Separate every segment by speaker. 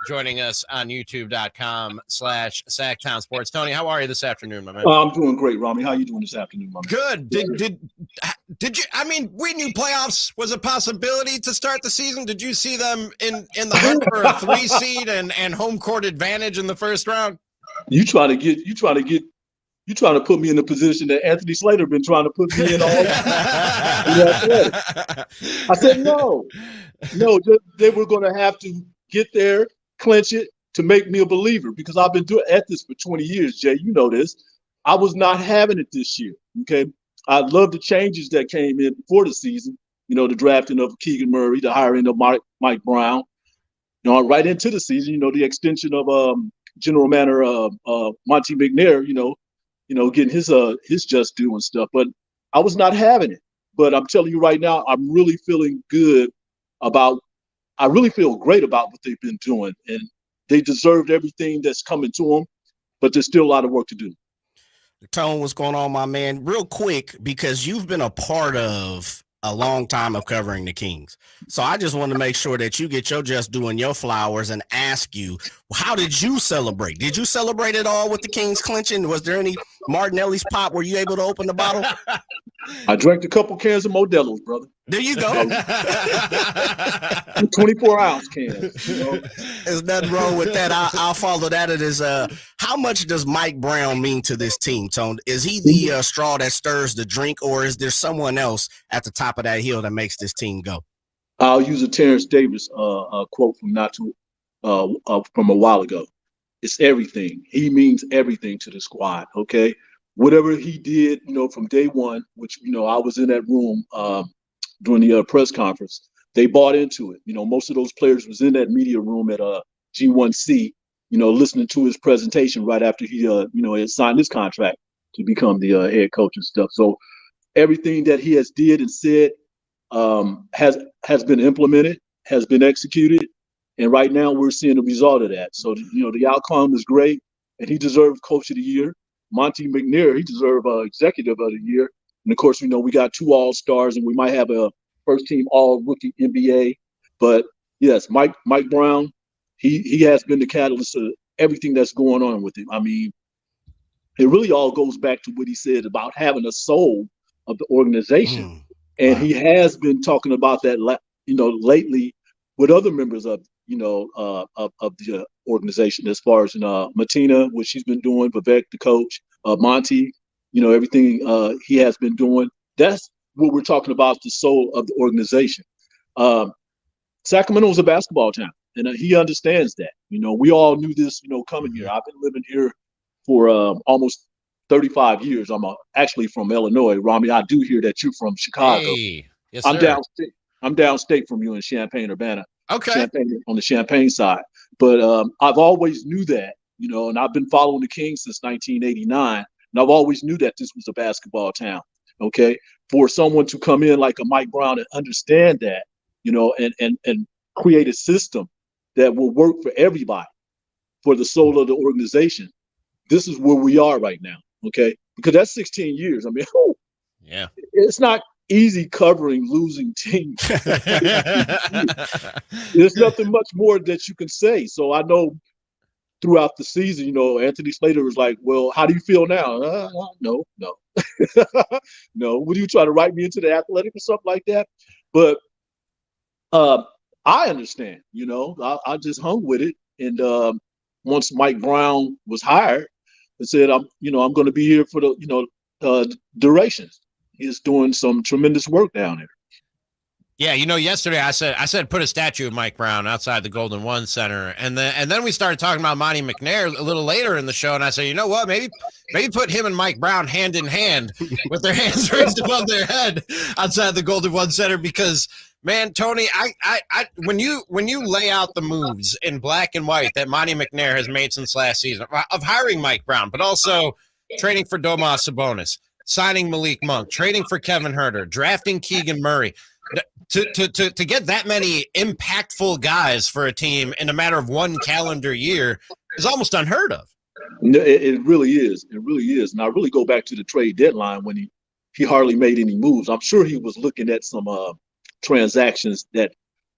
Speaker 1: joining us on youtube.com/Sactown Sports. Tony, how are you this afternoon, my man?
Speaker 2: I'm doing great, Rami. How you doing this afternoon, my man?
Speaker 1: Good. Did you? I mean, we knew playoffs was a possibility to start the season. Did you see them in the hunt for a 3 seed and home court advantage in the first round?
Speaker 2: You trying to put me in the position that Anthony Slater been trying to put me in all. I said no. They were going to have to get there, clinch it to make me a believer because I've been doing at this for 20 years, Jay. You know this. I was not having it this year. Okay, I love the changes that came in before the season. The drafting of Keegan Murray, the hiring of Mike Brown. Right into the season. The extension of General Manager Monte McNair. Getting his just due and stuff. But I was not having it. But I'm telling you right now, I'm really feeling good I really feel great about what they've been doing. And they deserved everything that's coming to them. But there's still a lot of work to do.
Speaker 3: Tone, what's going on, my man? Real quick, because you've been a part of a long time of covering the Kings. So I just want to make sure that you get your just due and your flowers and ask you, how did you celebrate? Did you celebrate at all with the Kings clinching? Was there any Martinelli's pop? Were you able to open the bottle?
Speaker 2: I drank a couple cans of Modelo's, brother.
Speaker 3: There you go.
Speaker 2: 24-ounce cans.
Speaker 3: There's nothing wrong with that. I'll follow that. It is how much does Mike Brown mean to this team, Tone? Is he the straw that stirs the drink, or is there someone else at the top of that hill that makes this team go?
Speaker 2: I'll use a Terrence Davis quote from from a while ago. It's everything. He means everything to the squad. Okay, whatever he did, from day one, which I was in that room during the press conference. They bought into it. Most of those players was in that media room at G1C, listening to his presentation right after he had signed his contract to become the head coach and stuff. So everything that he has did and said has been implemented, has been executed, and right now we're seeing the result of that. So the outcome is great, and he deserves Coach of the Year. Monte McNair, he deserves Executive of the Year, and of course we got 2 All-Stars, and we might have a first-team All-Rookie NBA. But yes, Mike Brown, he has been the catalyst of everything that's going on with him. I mean, it really all goes back to what he said about having a soul of the organization. And he has been talking about that, lately with other members of the organization, as far as Martina, what she's been doing, Vivek, the coach, Monty, everything he has been doing. That's what we're talking about, the soul of the organization. Sacramento is a basketball town, and he understands that. We all knew this, coming here. I've been living here for almost 35 years. I'm actually from Illinois. Rami, I do hear that you're from Chicago.
Speaker 1: Hey, yes,
Speaker 2: I'm
Speaker 1: sir.
Speaker 2: downstate. I'm downstate from you in Champaign-Urbana.
Speaker 1: Okay.
Speaker 2: Champaign, on the Champaign side. But I've always knew that, and I've been following the Kings since 1989, and I've always knew that this was a basketball town. Okay, for someone to come in like a Mike Brown and understand that, and create a system that will work for everybody, for the soul of the organization. This is where we are right now. Okay, because that's 16 years. I mean,
Speaker 1: yeah,
Speaker 2: it's not easy covering losing teams. There's nothing much more that you can say. So I know throughout the season, Anthony Slater was like, well, how do you feel now? No. No. Would you try to write me into the Athletic or something like that? But I understand, I just hung with it. And once Mike Brown was hired and said, I'm going to be here for the duration. He's doing some tremendous work down there.
Speaker 1: Yeah, yesterday I said put a statue of Mike Brown outside the Golden One Center, and then we started talking about Monte McNair a little later in the show, and I said, you know what, maybe put him and Mike Brown hand in hand with their hands raised above their head outside the Golden One Center, because man, Tony, I when you lay out the moves in black and white that Monte McNair has made since last season of hiring Mike Brown, but also trading for Domas Sabonis, signing Malik Monk, trading for Kevin Huerter, drafting Keegan Murray. To get that many impactful guys for a team in a matter of one calendar year is almost unheard of.
Speaker 2: No, it really is. It really is. And I really go back to the trade deadline when he hardly made any moves. I'm sure he was looking at some transactions that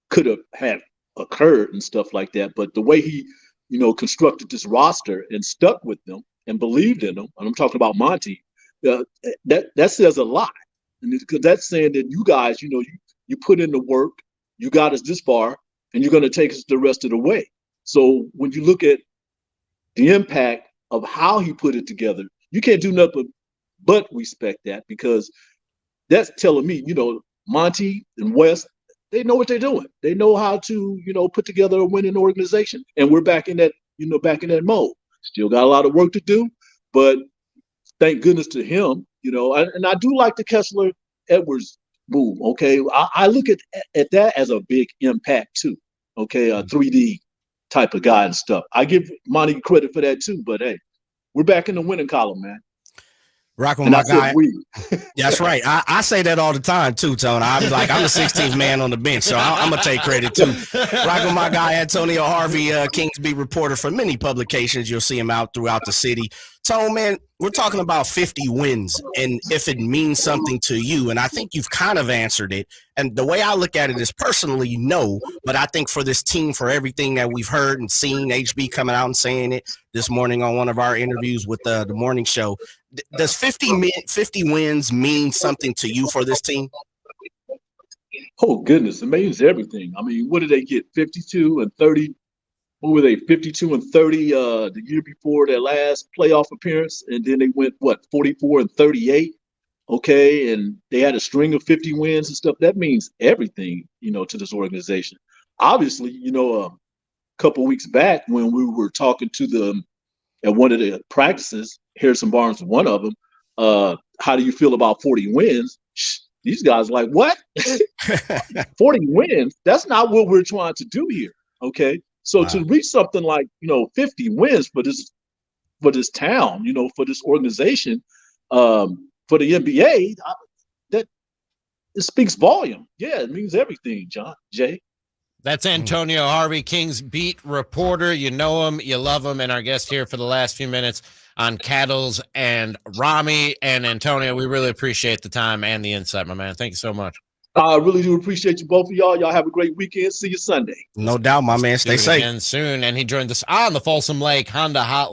Speaker 2: could have had occurred and stuff like that. But the way he, constructed this roster and stuck with them and believed in them, and I'm talking about Monte, that says a lot. And because that's saying that you guys, you put in the work, you got us this far, and you're going to take us the rest of the way. So when you look at the impact of how he put it together, you can't do nothing but respect that, because that's telling me, Monte and Wes, they know what they're doing. They know how to, put together a winning organization. And we're back in that, back in that mode. Still got a lot of work to do, but thank goodness to him, and I do like the Kessler Edwards move. Okay. I look at that as a big impact too. Okay. A 3D type of guy and stuff. I give Monte credit for that too, but hey, we're back in the winning column, man.
Speaker 3: Rocking with my guy. That's right. I say that all the time too, Tony. I'm like, I'm the 16th man on the bench, so I'm gonna take credit too. Rocking with my guy Antonio Harvey, Kings beat reporter for many publications. You'll see him out throughout the city. Tone, man, we're talking about 50 wins and if it means something to you. And I think you've kind of answered it. And the way I look at it is personally, no. But I think for this team, for everything that we've heard and seen, HB coming out and saying it this morning on one of our interviews with the morning show, does 50 wins mean something to you for this team?
Speaker 2: Oh, goodness. It means everything. I mean, what did they get? 52 and 30. What were they, 52 and 30 the year before their last playoff appearance? And then they went, 44 and 38? Okay, and they had a string of 50 wins and stuff. That means everything, to this organization. Obviously, a couple of weeks back when we were talking to them at one of the practices, Harrison Barnes, one of them, how do you feel about 40 wins? These guys are like, what? 40 wins? That's not what we're trying to do here, okay? So to reach something like, 50 wins for this town, for this organization, for the NBA, that it speaks volume. Yeah, it means everything, Jay.
Speaker 1: That's Antonio Harvey, Kings beat reporter. You know him, you love him, and our guest here for the last few minutes on Cattles and Rami. And Antonio, we really appreciate the time and the insight, my man. Thank you so much.
Speaker 2: I really do appreciate you, both of y'all. Y'all have a great weekend. See you Sunday.
Speaker 3: No doubt, my man. Stay safe.
Speaker 1: Again soon. And he joined us on the Folsom Lake Honda Hotline.